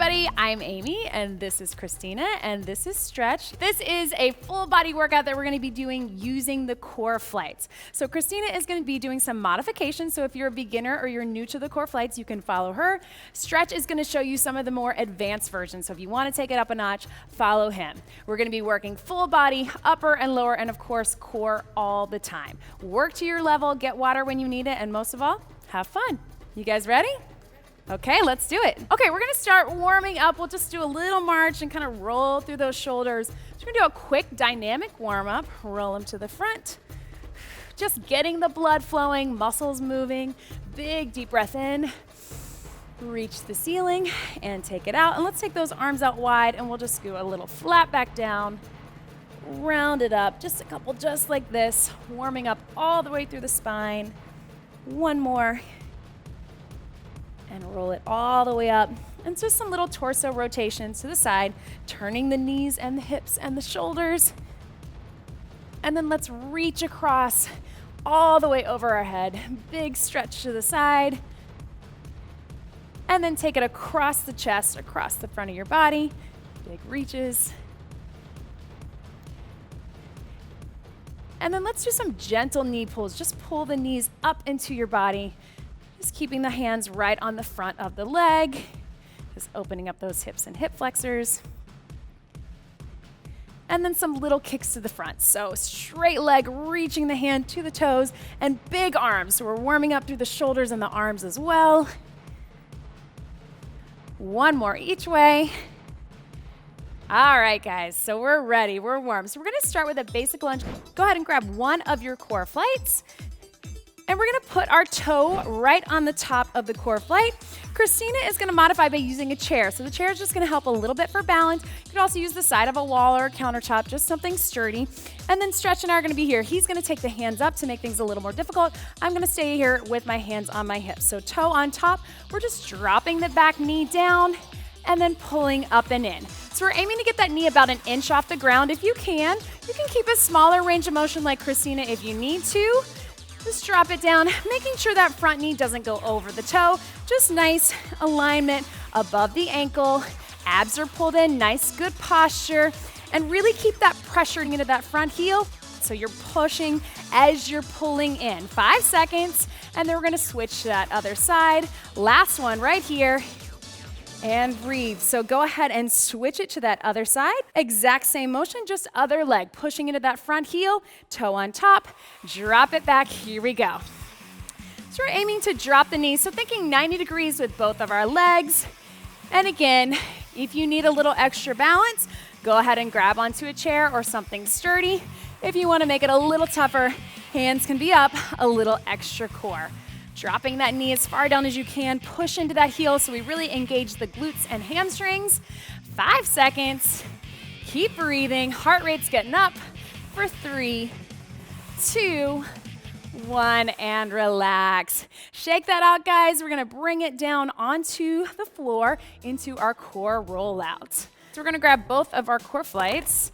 everybody, I'm Amy, and this is Christina, and this is Stretch. This is a full body workout that we're gonna be doing using the Core Flytes. So Christina is gonna be doing some modifications, so if you're a beginner or you're new to the Core Flytes, you can follow her. Stretch is gonna show you some of the more advanced versions, so if you wanna take it up a notch, follow him. We're gonna be working full body, upper and lower, and of course, core all the time. Work to your level, get water when you need it, and most of all, have fun. You guys ready? Okay, let's do it. Okay, we're gonna start warming up. We'll just do a little march and kind of roll through those shoulders. So we're gonna do a quick dynamic warm up. Roll them to the front. Just getting the blood flowing, muscles moving. Big deep breath in. Reach the ceiling and take it out. And let's take those arms out wide and we'll just go a little flat back down. Round it up, just a couple just like this. Warming up all the way through the spine. One more. And roll it all the way up. And just some little torso rotations to the side, turning the knees and the hips and the shoulders. And then let's reach across all the way over our head. Big stretch to the side. And then take it across the chest, across the front of your body. Big reaches. And then let's do some gentle knee pulls. Just pull the knees up into your body. Just keeping the hands right on the front of the leg. Just opening up those hips and hip flexors. And then some little kicks to the front. So straight leg, reaching the hand to the toes, and big arms. So we're warming up through the shoulders and the arms as well. One more each way. All right, guys, so we're ready, we're warm. So we're gonna start with a basic lunge. Go ahead and grab one of your Core Flytes. And we're gonna put our toe right on the top of the Core Flyte. Christina is gonna modify by using a chair. So the chair is just gonna help a little bit for balance. You could also use the side of a wall or a countertop, just something sturdy. And then Stretch and I are gonna be here. He's gonna take the hands up to make things a little more difficult. I'm gonna stay here with my hands on my hips. So toe on top, we're just dropping the back knee down and then pulling up and in. So we're aiming to get that knee about an inch off the ground. If you can keep a smaller range of motion like Christina if you need to. Just drop it down, making sure that front knee doesn't go over the toe. Just nice alignment above the ankle. Abs are pulled in, nice, good posture. And really keep that pressure into that front heel. So you're pushing as you're pulling in. 5 seconds, and then we're gonna switch to that other side. Last one right here. And breathe. So go ahead and switch it to that other side. Exact same motion, just other leg. Pushing into that front heel, toe on top, drop it back. Here we go. So we're aiming to drop the knees. So thinking 90 degrees with both of our legs. And again, if you need a little extra balance, go ahead and grab onto a chair or something sturdy. If you want to make it a little tougher, hands can be up, a little extra core. Dropping that knee as far down as you can, push into that heel so we really engage the glutes and hamstrings. 5 seconds, keep breathing, heart rate's getting up for 3, 2, 1, and relax. Shake that out, guys. We're gonna bring it down onto the floor into our core rollout. So we're gonna grab both of our Core Flytes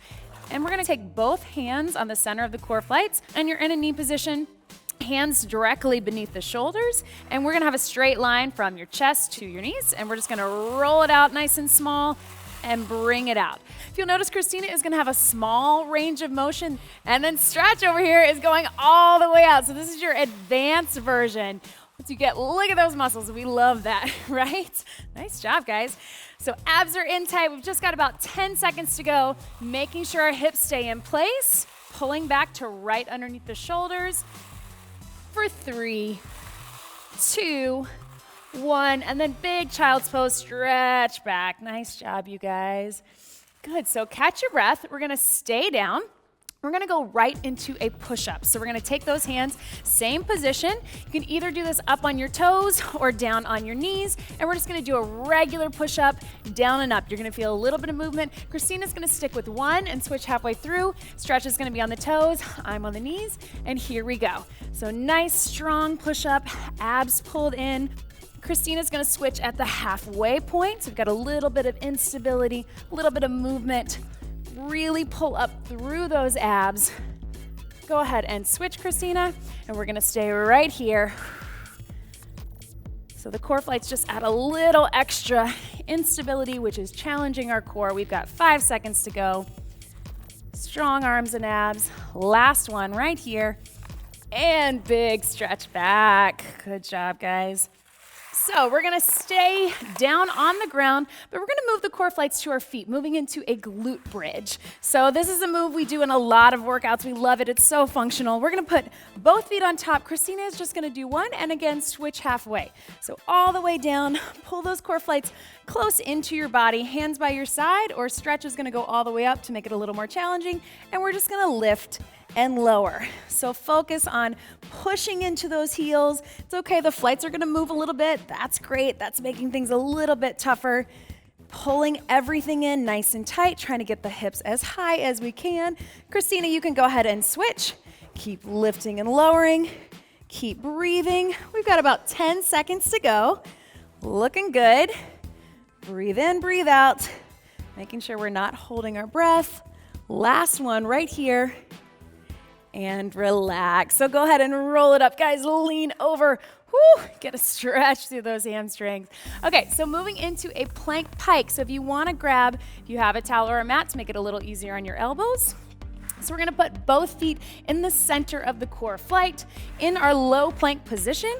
and we're gonna take both hands on the center of the Core Flytes and you're in a knee position. Hands directly beneath the shoulders, and we're gonna have a straight line from your chest to your knees, and we're just gonna roll it out nice and small and bring it out. If you'll notice, Christina is gonna have a small range of motion, and then Stretch over here is going all the way out. So this is your advanced version. Once you get, look at those muscles, we love that, right? Nice job, guys. So abs are in tight, we've just got about 10 seconds to go, making sure our hips stay in place, pulling back to right underneath the shoulders, for 3, 2, 1, and then big child's pose, stretch back. Nice job, you guys. Good, so catch your breath. We're gonna stay down. We're gonna go right into a push-up. So we're gonna take those hands, same position. You can either do this up on your toes or down on your knees, and we're just gonna do a regular push-up, down and up. You're gonna feel a little bit of movement. Christina's gonna stick with one and switch halfway through. Stretch is gonna be on the toes, I'm on the knees, and here we go. So nice, strong push-up, abs pulled in. Christina's gonna switch at the halfway point. So we've got a little bit of instability, a little bit of movement. Really pull up through those abs. Go ahead and switch, Christina, and we're gonna stay right here. So the core flights just add a little extra instability, which is challenging our core. We've got 5 seconds to go. Strong arms and abs. Last one right here. And big stretch back. Good job, guys. So we're gonna stay down on the ground, but we're gonna move the core flights to our feet, moving into a glute bridge. So this is a move we do in a lot of workouts. We love it, it's so functional. We're gonna put both feet on top. Christina is just gonna do one, and again, switch halfway. So all the way down, pull those core flights close into your body, hands by your side, or stretch is gonna go all the way up to make it a little more challenging, and we're just gonna lift and lower. So focus on pushing into those heels. It's okay, the flights are gonna move a little bit. That's great, that's making things a little bit tougher. Pulling everything in nice and tight, trying to get the hips as high as we can. Christina, you can go ahead and switch. Keep lifting and lowering. Keep breathing. We've got about 10 seconds to go. Looking good. Breathe in, breathe out. Making sure we're not holding our breath. Last one right here. And relax. So go ahead and roll it up, guys. Lean over. Whew, get a stretch through those hamstrings. Okay, so moving into a plank pike. So if you want to grab, if you have a towel or a mat to make it a little easier on your elbows. So we're going to put both feet in the center of the core flight in our low plank position.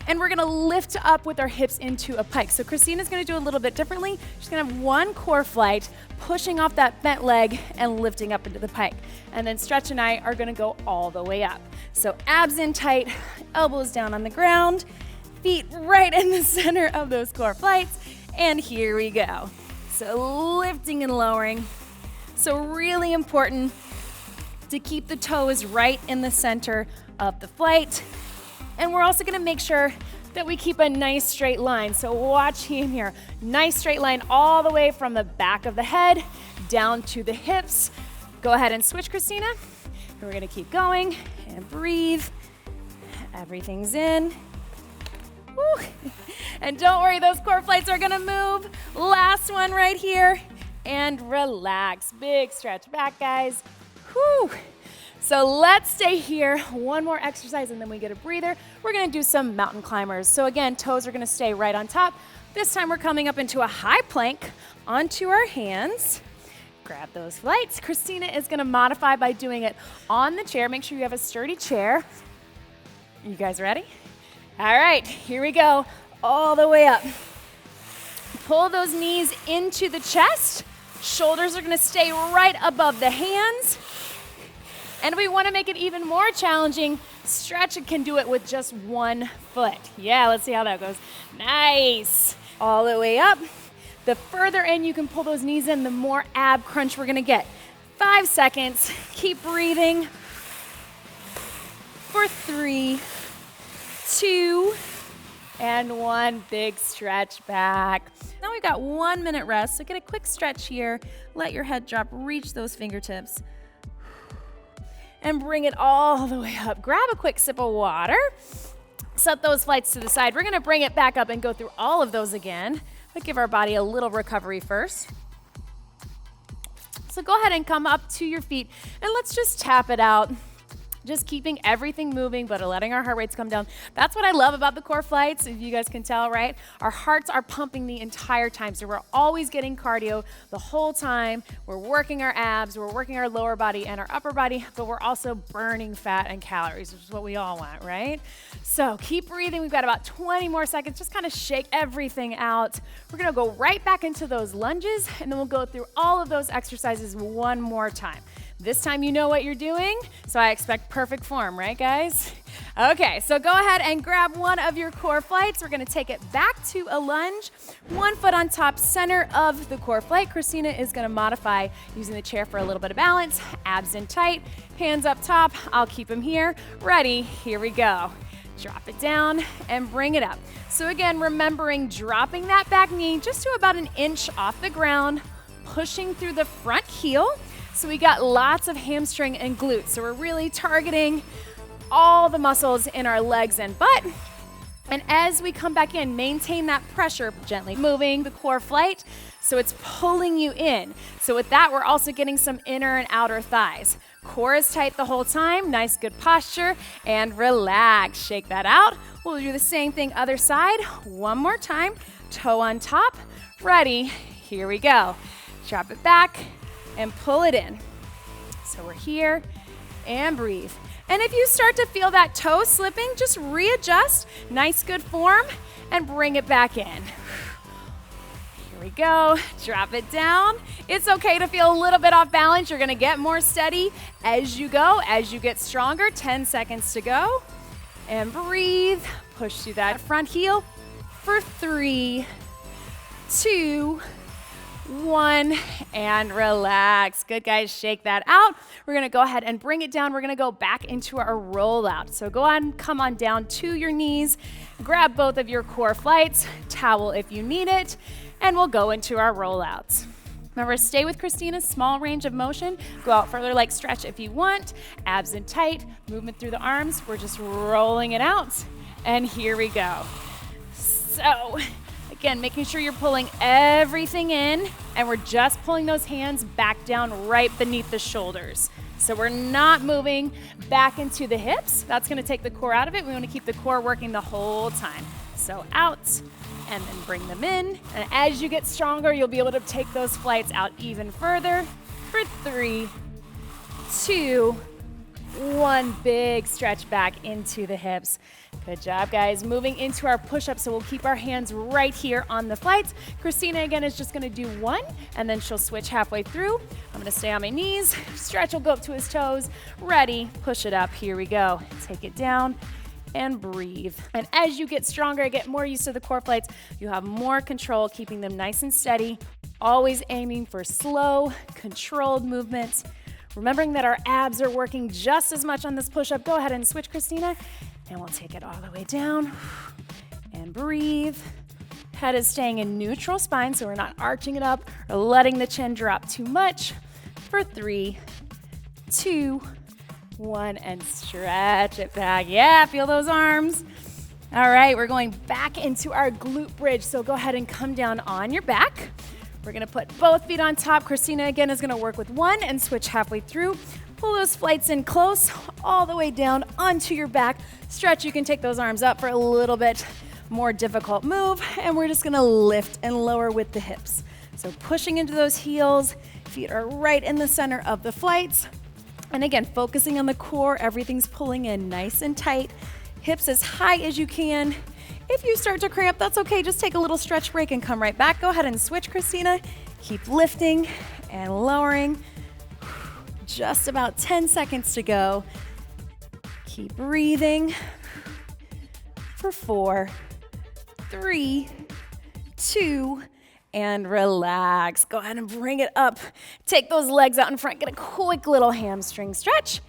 And we're gonna lift up with our hips into a pike. So Christina's gonna do a little bit differently. She's gonna have one core flight, pushing off that bent leg and lifting up into the pike. And then Stretch and I are gonna go all the way up. So abs in tight, elbows down on the ground, feet right in the center of those core flights. And here we go. So lifting and lowering. So really important to keep the toes right in the center of the flight. And we're also gonna make sure that we keep a nice straight line. So watch him here. Nice straight line all the way from the back of the head down to the hips. Go ahead and switch, Christina. And we're gonna keep going and breathe. Everything's in. Woo. And don't worry, those core flights are gonna move. Last one right here. And relax. Big stretch back, guys. Whew. So let's stay here. One more exercise and then we get a breather. We're gonna do some mountain climbers. So again, toes are gonna stay right on top. This time we're coming up into a high plank onto our hands. Grab those flights. Christina is gonna modify by doing it on the chair. Make sure you have a sturdy chair. You guys ready? All right, here we go. All the way up. Pull those knees into the chest. Shoulders are gonna stay right above the hands. And we want to make it even more challenging. Stretch can do it with just one foot. Yeah, let's see how that goes. Nice. All the way up. The further in you can pull those knees in, the more ab crunch we're going to get. 5 seconds. Keep breathing. For 3, 2, and 1. Big stretch back. Now we've got 1 minute rest. So get a quick stretch here. Let your head drop. Reach those fingertips. And bring it all the way up. Grab a quick sip of water. Set those flights to the side. We're gonna bring it back up and go through all of those again, but give our body a little recovery first. So go ahead and come up to your feet and let's just tap it out. Just keeping everything moving, but letting our heart rates come down. That's what I love about the core flights, if you guys can tell, right? Our hearts are pumping the entire time, so we're always getting cardio the whole time. We're working our abs, we're working our lower body and our upper body, but we're also burning fat and calories, which is what we all want, right? So keep breathing. We've got about 20 more seconds. Just kind of shake everything out. We're gonna go right back into those lunges, and then we'll go through all of those exercises one more time. This time you know what you're doing, so I expect perfect form, right guys? Okay, so go ahead and grab one of your core flights. We're gonna take it back to a lunge. 1 foot on top, center of the core flight. Christina is gonna modify using the chair for a little bit of balance. Abs in tight, hands up top. I'll keep them here. Ready, here we go. Drop it down and bring it up. So again, remembering dropping that back knee just to about 1 inch off the ground, pushing through the front heel. So we got lots of hamstring and glutes. So we're really targeting all the muscles in our legs and butt. And as we come back in, maintain that pressure, gently moving the core flight so it's pulling you in. So with that, we're also getting some inner and outer thighs. Core is tight the whole time, nice good posture, and relax. Shake that out. We'll do the same thing other side. One more time, toe on top. Ready, here we go. Drop it back and pull it in. So we're here and breathe. And if you start to feel that toe slipping, just readjust, nice good form, and bring it back in. Here we go, drop it down. It's okay to feel a little bit off balance. You're gonna get more steady as you go, as you get stronger. 10 seconds to go. And breathe, push through that front heel for 3, 2, 1, and relax. Good, guys, shake that out. We're gonna go ahead and bring it down. We're gonna go back into our rollout. So go on, come on down to your knees, grab both of your core flights, towel if you need it, and we'll go into our rollouts. Remember, stay with Christina's small range of motion. Go out further, like stretch if you want. Abs in tight, movement through the arms. We're just rolling it out. And here we go. So, again, making sure you're pulling everything in, and we're just pulling those hands back down right beneath the shoulders. So we're not moving back into the hips. That's gonna take the core out of it. We wanna keep the core working the whole time. So out, and then bring them in. And as you get stronger, you'll be able to take those flights out even further. For 3, 2, 1, big stretch back into the hips. Good job, guys. Moving into our push-up, so we'll keep our hands right here on the flights. Christina, again, is just gonna do 1, and then she'll switch halfway through. I'm gonna stay on my knees. Stretch will go up to his toes. Ready, push it up. Here we go. Take it down and breathe. And as you get stronger, get more used to the core flights, you have more control, keeping them nice and steady, always aiming for slow, controlled movements. Remembering that our abs are working just as much on this push-up. Go ahead and switch, Christina. And we'll take it all the way down and breathe. Head is staying in neutral spine, so we're not arching it up or letting the chin drop too much. For 3, 2, 1, and stretch it back. Yeah, feel those arms. All right, we're going back into our glute bridge, so go ahead and come down on your back. We're gonna put both feet on top. Christina, again, is gonna work with 1 and switch halfway through. Pull those flights in close, all the way down onto your back. Stretch, you can take those arms up for a little bit more difficult move, and we're just gonna lift and lower with the hips. So pushing into those heels, feet are right in the center of the flights. And again, focusing on the core, everything's pulling in nice and tight. Hips as high as you can. If you start to cramp, that's okay. Just take a little stretch break and come right back. Go ahead and switch, Christina. Keep lifting and lowering. Just about 10 seconds to go. Keep breathing. For 4, 3, 2, and relax. Go ahead and bring it up. Take those legs out in front. Get a quick little hamstring stretch.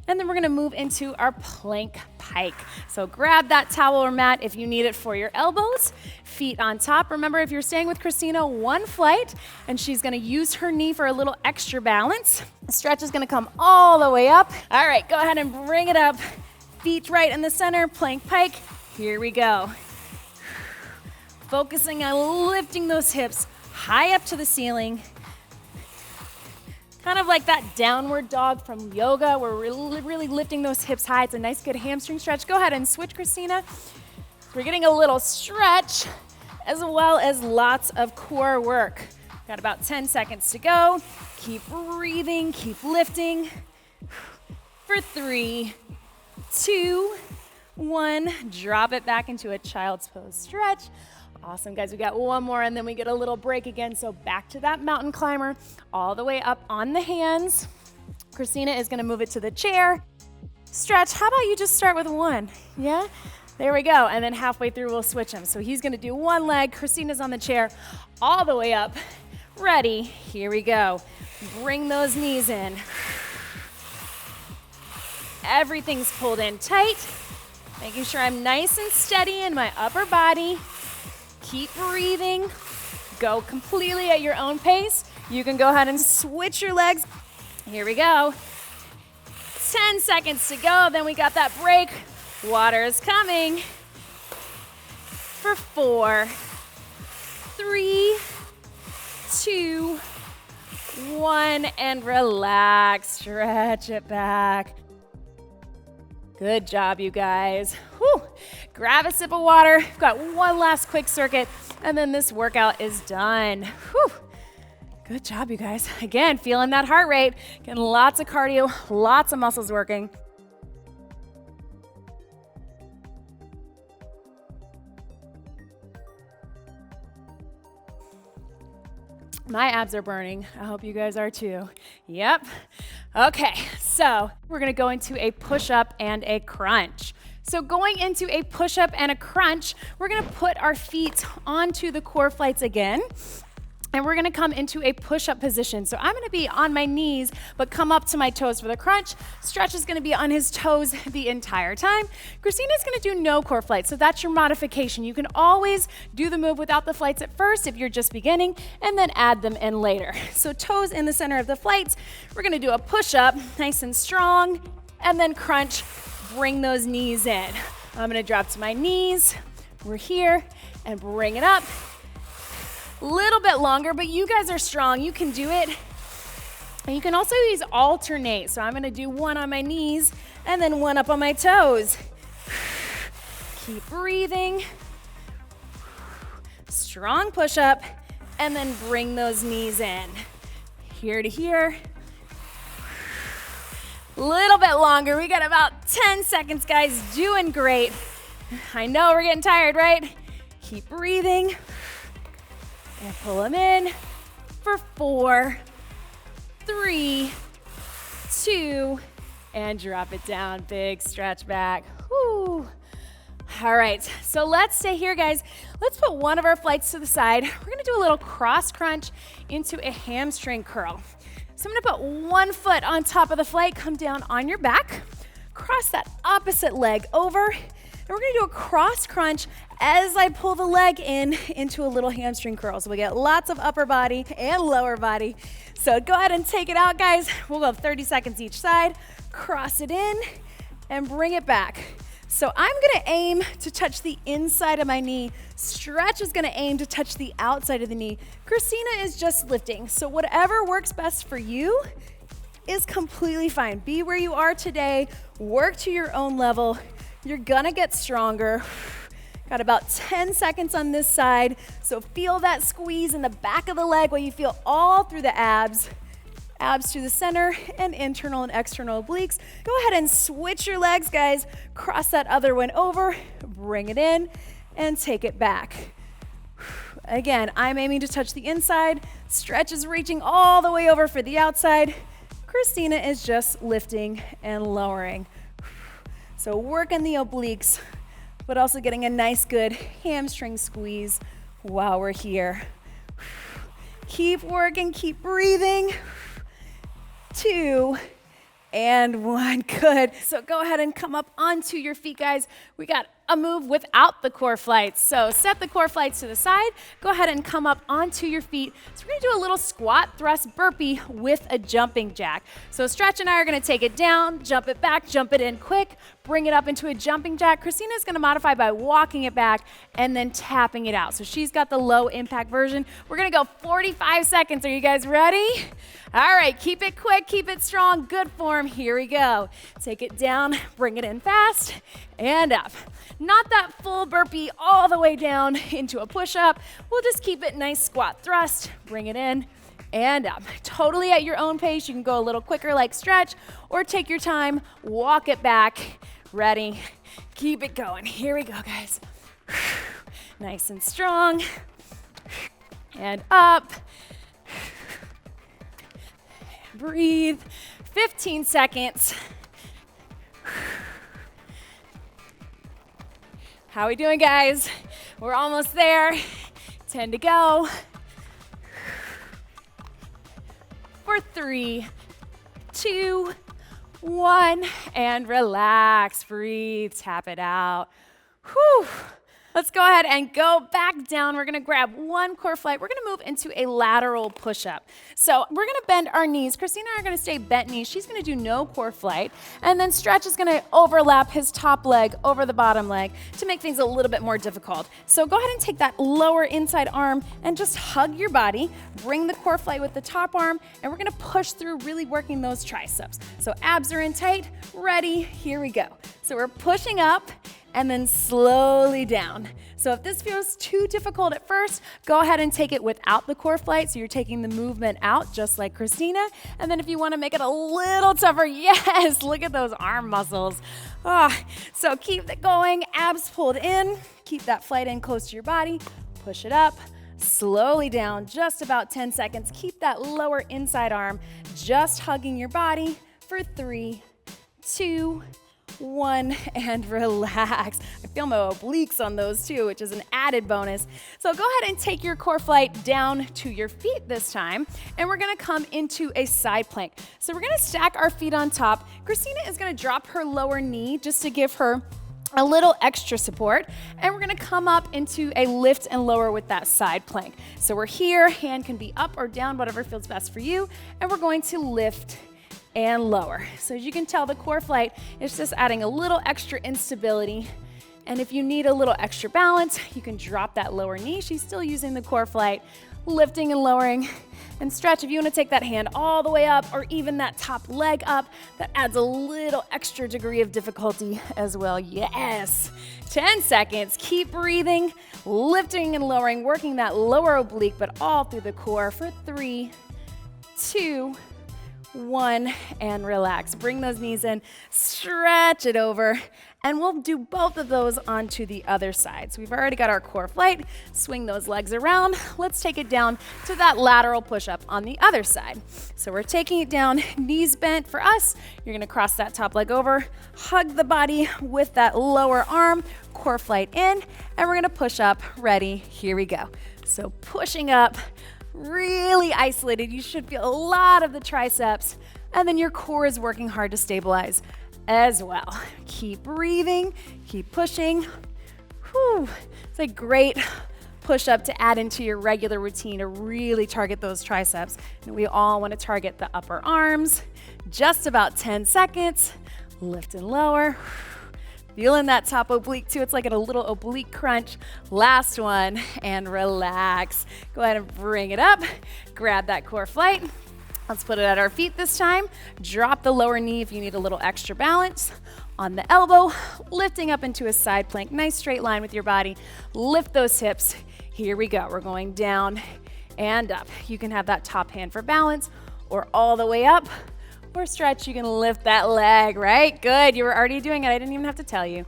And then we're gonna move into our plank pike. So grab that towel or mat if you need it for your elbows. Feet on top. Remember, if you're staying with Christina, 1 flight, and she's gonna use her knee for a little extra balance. The stretch is gonna come all the way up. All right, go ahead and bring it up. Feet right in the center, plank pike. Here we go. Focusing on lifting those hips high up to the ceiling. Kind of like that downward dog from yoga. We're really lifting those hips high. It's a nice, good hamstring stretch. Go ahead and switch, Christina. We're getting a little stretch as well as lots of core work. Got about 10 seconds to go. Keep breathing, keep lifting. For 3, 2, 1. Drop it back into a child's pose stretch. Awesome, guys. We got 1 more, and then we get a little break again. So back to that mountain climber, all the way up on the hands. Christina is gonna move it to the chair. Stretch. How about you just start with 1? Yeah? There we go. And then halfway through, we'll switch them. So he's gonna do 1 leg. Christina's on the chair, all the way up. Ready? Here we go. Bring those knees in. Everything's pulled in tight. Making sure I'm nice and steady in my upper body. Keep breathing. Go completely at your own pace. You can go ahead and switch your legs. Here we go. 10 seconds to go. Then we got that break. Water is coming. for 4, 3, 2, 1, and relax. Stretch it back. Good job, you guys. Whew. Grab a sip of water. We've got one last quick circuit, and then this workout is done. Whew. Good job, you guys. Again, feeling that heart rate, getting lots of cardio, lots of muscles working. My abs are burning. I hope you guys are too. Yep. Okay, so we're gonna go into a push-up and a crunch. So going into a push-up and a crunch, we're gonna put our feet onto the core flights again, and we're gonna come into a push-up position. So I'm gonna be on my knees, but come up to my toes for the crunch. Stretch is gonna be on his toes the entire time. Christina's gonna do no core flights, so that's your modification. You can always do the move without the flights at first if you're just beginning, and then add them in later. So toes in the center of the flights. We're gonna do a push-up, nice and strong, and then crunch, bring those knees in. I'm gonna drop to my knees, we're here, and bring it up. Little bit longer, but you guys are strong. You can do it. And you can also use alternate. So I'm gonna do one on my knees and then one up on my toes. Keep breathing. Strong push up, and then bring those knees in. Here to here. Little bit longer. We got about 10 seconds, guys. Doing great. I know we're getting tired, right? Keep breathing. And pull them in for 4, 3, 2, and drop it down. Big stretch back. Whew. All right, so let's stay here, guys. Let's put one of our flights to the side. We're gonna do a little cross crunch into a hamstring curl. So I'm gonna put one foot on top of the flight, come down on your back, cross that opposite leg over, and we're gonna do a cross crunch as I pull the leg in into a little hamstring curl. So we get lots of upper body and lower body. So go ahead and take it out, guys. We'll go 30 seconds each side, cross it in, and bring it back. So I'm gonna aim to touch the inside of my knee. Stretch is gonna aim to touch the outside of the knee. Christina is just lifting. So whatever works best for you is completely fine. Be where you are today, work to your own level. You're gonna get stronger. Got about 10 seconds on this side. So feel that squeeze in the back of the leg while you feel all through the abs. Abs to the center and internal and external obliques. Go ahead and switch your legs, guys. Cross that other one over, bring it in, and take it back. Again, I'm aiming to touch the inside. Stretch is reaching all the way over for the outside. Christina is just lifting and lowering. So working the obliques, but also getting a nice good hamstring squeeze while we're here. Keep working, keep breathing. 2 and 1, good. So go ahead and come up onto your feet, guys. We got a move without the core flights. So set the core flights to the side. Go ahead and come up onto your feet. So we're gonna do a little squat thrust burpee with a jumping jack. So Stretch and I are gonna take it down, jump it back, jump it in quick, bring it up into a jumping jack. Christina's gonna modify by walking it back and then tapping it out. So she's got the low impact version. We're gonna go 45 seconds. Are you guys ready? All right, keep it quick, keep it strong, good form. Here we go. Take it down, bring it in fast, and up. Not that full burpee all the way down into a push-up. We'll just keep it nice squat thrust, bring it in, and up. Totally at your own pace. You can go a little quicker like Stretch, or take your time, walk it back. Ready? Keep it going. Here we go, guys. Nice and strong. And up. Breathe. 15 seconds. How we doing, guys? We're almost there. 10 to go. For 3, 2, 1, and relax. Breathe. Tap it out. Whew. Let's go ahead and go back down. We're gonna grab one core flight. We're gonna move into a lateral push-up. So we're gonna bend our knees. Christina and I are gonna stay bent knees. She's gonna do no core flight. And then Stretch is gonna overlap his top leg over the bottom leg to make things a little bit more difficult. So go ahead and take that lower inside arm and just hug your body. Bring the core flight with the top arm, and we're gonna push through, really working those triceps. So abs are in tight, ready, here we go. So we're pushing up, and then slowly down. So if this feels too difficult at first, go ahead and take it without the core flight. So you're taking the movement out just like Christina. And then if you want to make it a little tougher, yes, look at those arm muscles. So keep it going, abs pulled in, keep that flight in close to your body, push it up, slowly down, just about 10 seconds. Keep that lower inside arm just hugging your body for 3, 2, 1, and relax. I feel my obliques on those too, which is an added bonus. So go ahead and take your core flight down to your feet this time, and we're gonna come into a side plank. So we're gonna stack our feet on top. Christina is gonna drop her lower knee just to give her a little extra support, and we're gonna come up into a lift and lower with that side plank. So we're here, hand can be up or down, whatever feels best for you, and we're going to lift and lower. So as you can tell, the core flight is just adding a little extra instability. And if you need a little extra balance, you can drop that lower knee. She's still using the core flight, lifting and lowering. And Stretch, if you want to take that hand all the way up or even that top leg up, that adds a little extra degree of difficulty as well. Yes. 10 seconds. Keep breathing, lifting and lowering, working that lower oblique, but all through the core for 3, 2, 1, and relax. Bring those knees in, stretch it over, and we'll do both of those onto the other side. So we've already got our core flight. Swing those legs around. Let's take it down to that lateral push-up on the other side. So we're taking it down, knees bent for us. You're gonna cross that top leg over, hug the body with that lower arm, core flight in, and we're gonna push up. Ready, here we go. So pushing up, really isolated. You should feel a lot of the triceps, and then your core is working hard to stabilize as well. Keep breathing, keep pushing. Whew. It's a great push-up to add into your regular routine to really target those triceps. And we all want to target the upper arms. Just about 10 seconds. Lift and lower. Feeling that top oblique too. It's like a little oblique crunch. Last one, and relax. Go ahead and bring it up. Grab that core flight. Let's put it at our feet this time. Drop the lower knee if you need a little extra balance. On the elbow, lifting up into a side plank. Nice straight line with your body. Lift those hips. Here we go. We're going down and up. You can have that top hand for balance or all the way up. Or Stretch, you can lift that leg, right? Good, you were already doing it. I didn't even have to tell you.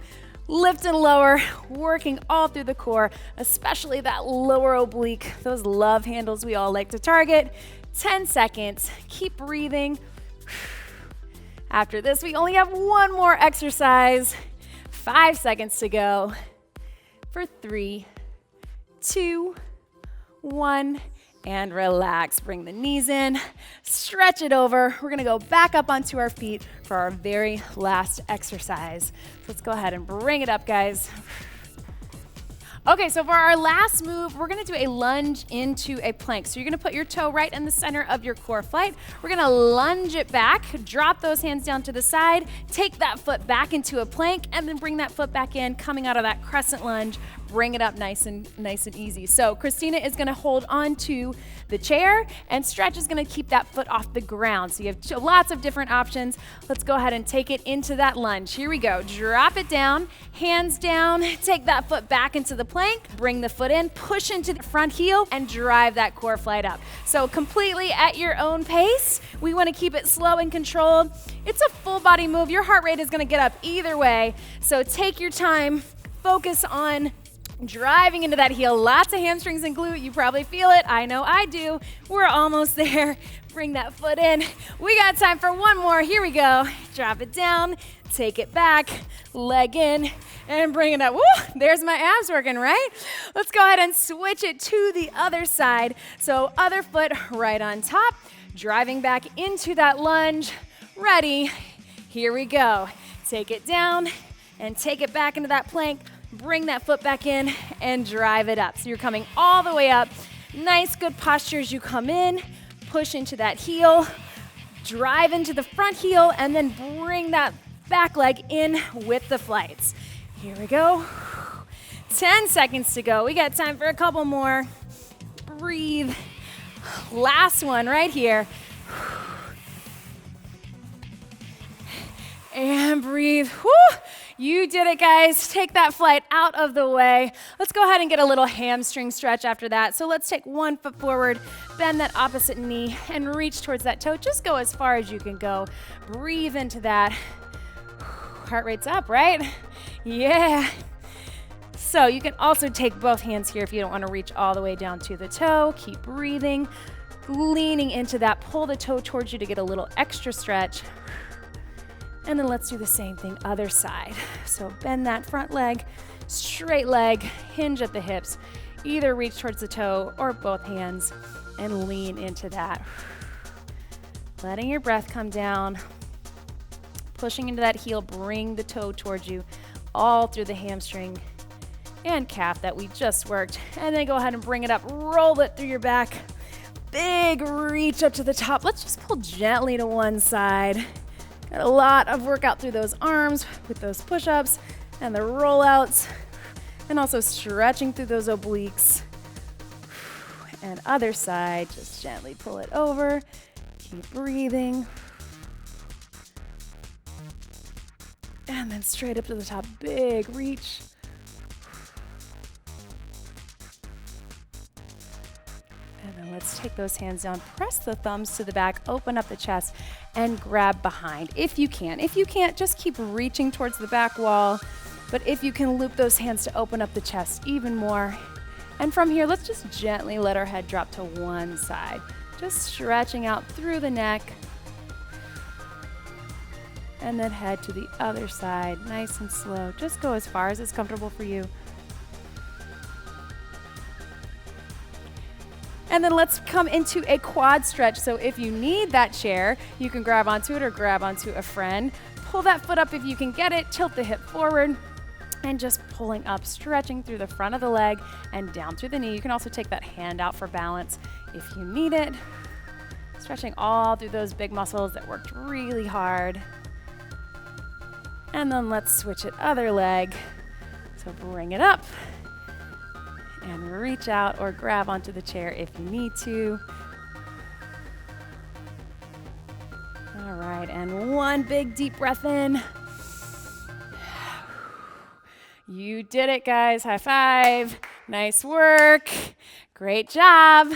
Lift and lower, working all through the core, especially that lower oblique, those love handles we all like to target. 10 seconds, keep breathing. After this, we only have one more exercise. 5 seconds to go for 3, 2, 1. And relax. Bring the knees in, stretch it over. We're gonna go back up onto our feet for our very last exercise. So let's go ahead and bring it up, guys. Okay, so for our last move, we're gonna do a lunge into a plank. So you're gonna put your toe right in the center of your core flight. We're gonna lunge it back, drop those hands down to the side, take that foot back into a plank, and then bring that foot back in, coming out of that crescent lunge. Bring it up nice and easy. So Christina is gonna hold on to the chair, and Stretch is gonna keep that foot off the ground. So you have lots of different options. Let's go ahead and take it into that lunge. Here we go. Drop it down, hands down, take that foot back into the plank, bring the foot in, push into the front heel, and drive that core flight up. So completely at your own pace. We wanna keep it slow and controlled. It's a full body move. Your heart rate is gonna get up either way. So take your time, focus on driving into that heel. Lots of hamstrings and glute. You probably feel it. I know I do. We're almost there. Bring that foot in. We got time for one more. Here we go. Drop it down, take it back, leg in, and bring it up. Woo! There's my abs working, right? Let's go ahead and switch it to the other side. So other foot right on top, driving back into that lunge. Ready? Here we go. Take it down and take it back into that plank. bring that foot back in and drive it up. So you're coming all the way up. Nice, good posture as you come in, push into that heel, drive into the front heel, and then bring that back leg in with the flights. Here we go. 10 seconds to go. We got time for a couple more. Breathe. Last one right here. And breathe. Woo! You did it, guys. Take that flight out of the way. Let's go ahead and get a little hamstring stretch after that. So let's take one foot forward, bend that opposite knee, and reach towards that toe. Just go as far as you can go. Breathe into that. Heart rate's up, right? Yeah. So you can also take both hands here if you don't want to reach all the way down to the toe. Keep breathing, leaning into that. Pull the toe towards you to get a little extra stretch. And then let's do the same thing, other side. So bend that front leg, straight leg, hinge at the hips. Either reach towards the toe or both hands and lean into that. Letting your breath come down. Pushing into that heel, bring the toe towards you, all through the hamstring and calf that we just worked. And then go ahead and bring it up, roll it through your back. Big reach up to the top. Let's just pull gently to one side. Got a lot of workout through those arms with those push-ups and the rollouts, and also stretching through those obliques. And other side, just gently pull it over. Keep breathing. And then straight up to the top, big reach. And then let's take those hands down, press the thumbs to the back, open up the chest, and grab behind if you can. If you can't, just keep reaching towards the back wall. But if you can loop those hands to open up the chest even more. And from here, let's just gently let our head drop to one side. Just stretching out through the neck. And then head to the other side, nice and slow. Just go as far as is comfortable for you. And then let's come into a quad stretch. So if you need that chair, you can grab onto it or grab onto a friend. Pull that foot up if you can get it, tilt the hip forward, and just pulling up, stretching through the front of the leg and down through the knee. You can also take that hand out for balance if you need it. Stretching all through those big muscles that worked really hard. And then let's switch it, other leg. So bring it up. And reach out or grab onto the chair if you need to. All right, and one big deep breath in. You did it, guys. High five. Nice work. Great job.